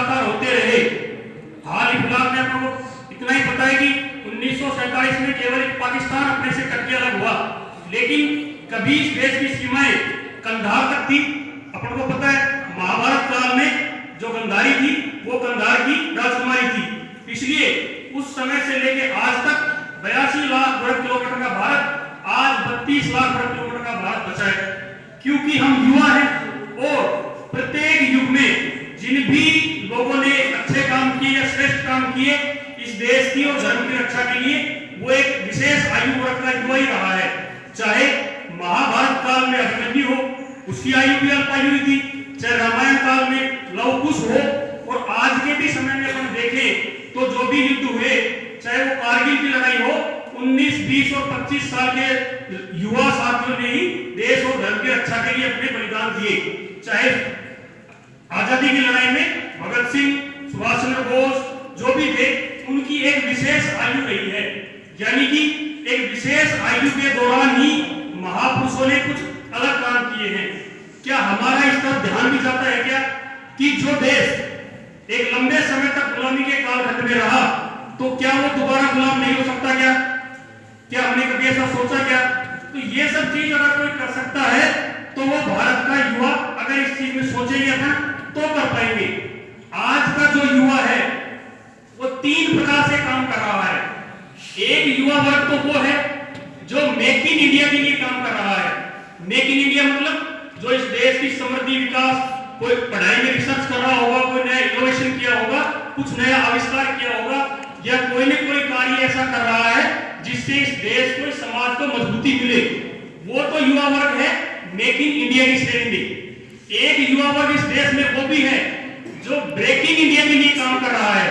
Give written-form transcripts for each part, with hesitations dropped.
लगातार होते रहे। हाल ही फिलहाल में आपको इतना ही पता है कि 1947 में केवल एक पाकिस्तान अपने से कटके अलग हुआ, लेकिन कभी इस देश की सीमाएं कंधार तक थी। अपन को पता है महाभारत काल में जो गंधारी थी वो कंधार की राजकुमारी थी। इसलिए उस समय से लेके आज तक 82 लाख वर्ग किलोमीटर का भारत आज 32 लाख वर्ग किलोमीटर का भारत बचा है, क्योंकि हम युवा हैं और प्रत्येक युग में जिन भी लोगों ने अच्छे काम किए या श्रेष्ठ काम किए इस देश की और धर्म की रक्षा के लिए, वो एक विशेष आयु वर्ग का युवा ही रहा है। चाहे महाभारत काल में अभिमन्यु हो, उसकी आयु भी अल्पायु थी, चाहे रामायण काल में लव कुश हो, और आज के भी समय में अपन देखें तो जो भी युद्ध हुए, चाहे वो कारगिल की लड़ाई हो, 19, 20 और 25 साल के युवा साथियों ने ही देश और धर्म की रक्षा के लिए अपने बलिदान दिए। चाहे आजादी की लड़ाई में भगत सिंह, सुभाष चंद्र बोस जो भी थे, उनकी एक विशेष आयु रही है, यानी कि एक विशेष आयु के दौरान ही महापुरुषों ने कुछ अलग काम किए हैं। क्या हमारा इस तरफ ध्यान भी जाता है क्या कि जो देश एक लंबे समय तक गुलामी के कालखंड में रहा, तो क्या वो दोबारा गुलाम नहीं हो सकता? क्या हमने कभी ऐसा सोचा क्या? तो ये सब चीज अगर कोई कर सकता है तो वो भारत का युवा अगर इस चीज में सोचेंगे अपन तो कर पाएंगे। आज का जो युवा है वो 3 प्रकार से काम कर रहा है। एक युवा वर्ग तो वो है जो मेक इन इंडिया के लिए काम कर रहा है। मेक इन इंडिया मतलब जो इस देश की समृद्धि विकास, कोई पढ़ाई में रिसर्च कर रहा होगा, कोई नया इनोवेशन किया होगा, कुछ नया आविष्कार किया होगा, या कोई न कोई कार्य ऐसा कर रहा है जिससे इस देश को, समाज को मजबूती मिले, वो तो युवा वर्ग है मेक इन इंडिया की श्रेणी में। एक युवा वर्ग इस देश में वो भी है जो ब्रेकिंग इंडिया के लिए काम कर रहा है।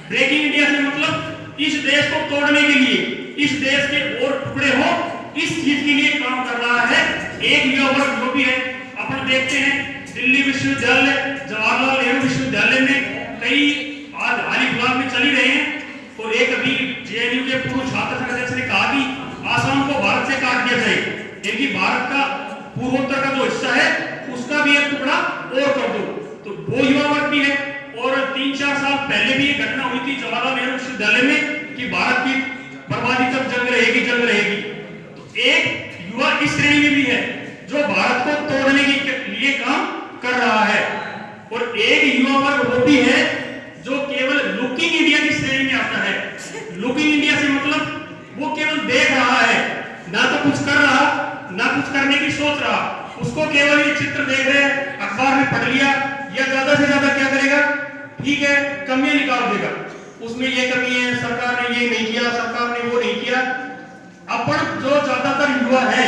ब्रेकिंग इंडिया से मतलब इस देश को तोड़ने के लिए, इस देश के और टुकड़े हो, इस चीज के लिए काम कर रहा है एक युवा वर्ग जो भी है। अपन देखते हैं दिल्ली विश्वविद्यालय, जवाहरलाल नेहरू विश्वविद्यालय में कई आज हाल ही फिलहाल में चली रहे हैं, और एक अभी जेएनयू के पूर्व छात्र संघ अध्यक्ष ने कहा कि आसाम को भारत से काट दिया जाए, यानी भारत का पूर्वोत्तर का जो हिस्सा है उसका भी एक टुकड़ा और कर दो। तो वो युवा वर्ग भी है। और 3-4 साल पहले भी एक घटना हुई थी जवाहरलाल नेहरू विश्वविद्यालय में कि भारत की बर्बादी तक जंग रहेगी, जंग रहेगी। तो एक युवा इस श्रेणी में भी है जो भारत को तोड़ने के लिए काम कर रहा है, और एक युवा वर्ग वो भी है जो केवल लुकिंग इंडिया की श्रेणी में आता है। लुकिंग इंडिया से मतलब वो केवल देख रहा है, ना तो कुछ कर रहा, ना कुछ करने की सोच रहा, उसको केवल ये चित्र देख रहे, अखबार में पढ़ लिया, या ज्यादा से ज्यादा क्या करेगा, ठीक है कमियां निकाल देगा, उसमें ये कमी है, सरकार ने ये नहीं किया, सरकार ने वो नहीं किया। अपन जो ज्यादातर युवा है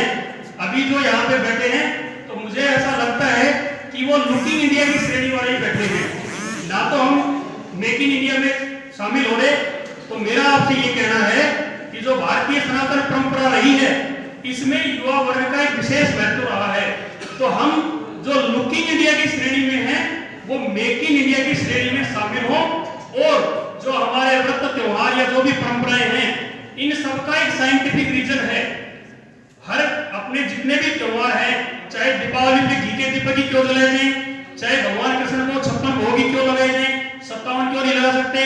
अभी जो यहाँ पे बैठे हैं, तो मुझे ऐसा लगता है कि वो लुकिंग इंडिया की श्रेणी वाले ही बैठे हैं, ना तो हम मेक इन इंडिया में शामिल हो रहे। तो मेरा आपसे ये कहना है कि जो भारतीय सनातन परंपरा रही है इसमें युवा वर्ग का एक विशेष महत्व रहा है। तो हम जो लुकिंग इंडिया की श्रेणी में हैं वो मेक इन इंडिया की श्रेणी में शामिल हो, और जो हमारे व्रत, त्योहार या जो भी परंपराएं हैं इन सबका एक साइंटिफिक रीजन है। हर अपने जितने भी त्योहार हैं, चाहे दीपावली पे घी के दीपक ही क्यों जलाए जाए, चाहे भगवान कृष्ण को 56 भोग ही क्यों लगाए जाए, 57 क्यों नहीं लगा सकते,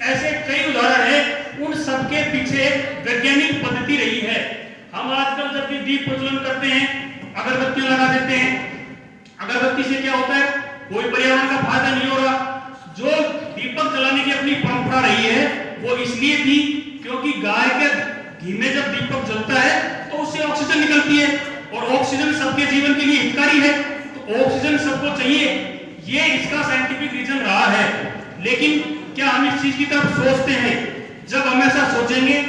ऐसे कई उदाहरण हैं। उन सबके पीछे वैज्ञानिक पद्धति रही है। हम आजकल जब भी दीप प्रज्वलन करते हैं, अगरबत्तियां लगा देते हैं, अगरबत्ती से क्या होता है, कोई पर्यावरण का फायदा नहीं हो रहा। जो दीपक जलाने की अपनी परंपरा रही है वो इसलिए थी क्योंकि गाय के घी में जब दीपक जलता है तो उससे ऑक्सीजन निकलती है, और ऑक्सीजन सबके जीवन के लिए हितकारी है, तो ऑक्सीजन सबको चाहिए, ये इसका साइंटिफिक रीजन रहा है। लेकिन क्या हम इस चीज की तरफ सोचते हैं? जब हम ऐसा सोचेंगे,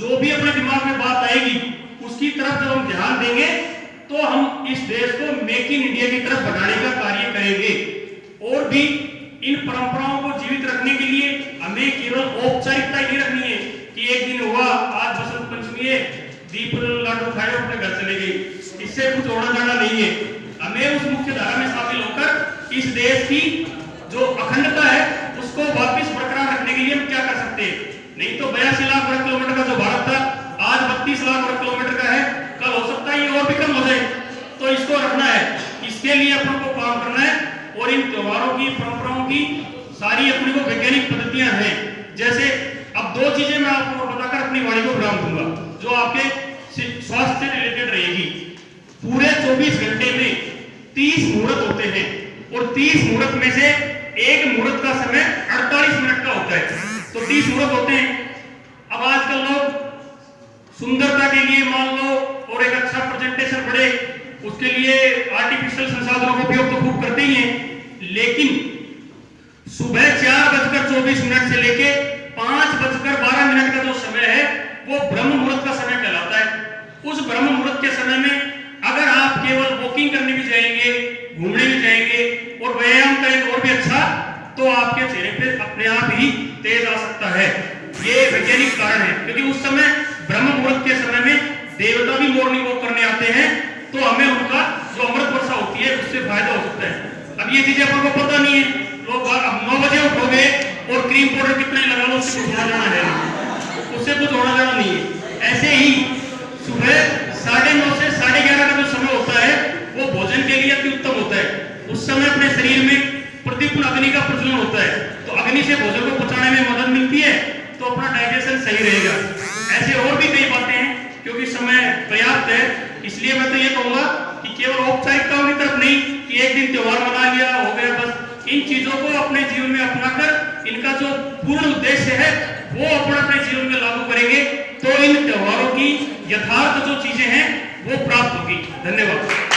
जो भी अपने दिमाग में बात आएगी उसकी तरफ जब हम ध्यान देंगे तो हम इस देश को मेक इन इंडिया की तरफ बढ़ाने का कार्य करेंगे। और भी इन परंपराओं को जीवित रखने के लिए हमें केवल औपचारिकता ही रखनी है कि एक दिन हुआ, आज बसंत पंचमी है, दीप लाडू खाए अपने घर चले गए, इससे कुछ होना जाना नहीं है। हमें उस मुख्य धारा में शामिल होकर इस देश की जो अखंडता है उसको वापस बरकरार रखने के लिए हम क्या कर सकते हैं? नहीं तो 82 लाख वर्ग किलोमीटर का जो भारत था आज 32 लाख वर्ग किलोमीटर का है, कल हो सकता है ये और भी कम हो जाए। तो इसको रखना है, इसके लिए अपन को काम करना है, और इन त्योहारों की, परंपराओं की सारी अपने को वैज्ञानिक पद्धतियां हैं। जैसे अब दो चीजें मैं आपको बताकर अपनी वाणी को विराम दूंगा जो आपके स्वास्थ्य से रिलेटेड रहेगी। पूरे 24 घंटे में 30 मुहूर्त होते हैं और 30 मुहूर्त में से एक मुहूर्त का समय 48 मिनट का होता है। तो 30 मुहूर्त होते हैं। अब आजकल लोग सुंदरता के लिए मान लो और एक अच्छा प्रेजेंटेशन बढ़े उसके लिए आर्टिफिशियल संसाधनों का उपयोग तो खूब करते ही हैं, लेकिन सुबह 4:24 से लेके 5:12 का जो समय है वो ब्रह्म मुहूर्त का समय कहलाता है। उस ब्रह्म मुहूर्त के समय में अगर आप केवल वॉकिंग करने भी जाएंगे, घूमने भी जाएंगे और व्यायाम करेंगे और भी अच्छा, तो आपके चेहरे पे अपने आप ही तेज आ सकता है। ये वैज्ञानिक कारण है, क्योंकि उस समय ब्रह्म मुहूर्त के समय में देवता भी मॉर्निंग वॉक करने आते हैं, तो हमें उनका जो अमृत वर्षा होती है उससे फायदा हो सकता है। अब ये चीजें अपन को पता नहीं है, लोग 9 बजे उठोगे और क्रीम पाउडर कितना ही लगा लो उससे कुछ होना जाना है, उससे कुछ होना जाना नहीं है। ऐसे ही सुबह 9:30 से 11:30 का जो समय होता है वो भोजन के लिए अति उत्तम होता है। उस समय अपने शरीर में प्रदीप्त अग्नि का प्रज्वलन होता है, तो अग्नि से भोजन को पचाने में मदद मिलती है, तो अपना डाइजेशन सही रहेगा। ऐसे और भी कई बातें हैं, क्योंकि समय पर्याप्त है, इसलिए मैं तो ये कहूंगा कि केवल औपचारिकताओं की तरफ नहीं कि एक दिन त्योहार मना लिया हो गया बस। इन चीजों को अपने जीवन में अपनाकर इनका जो पूर्ण उद्देश्य है वो अपने जीवन में लागू करेंगे, तो इन त्योहारों की यथार्थ जो चीजें हैं वो प्राप्त होगी। धन्यवाद।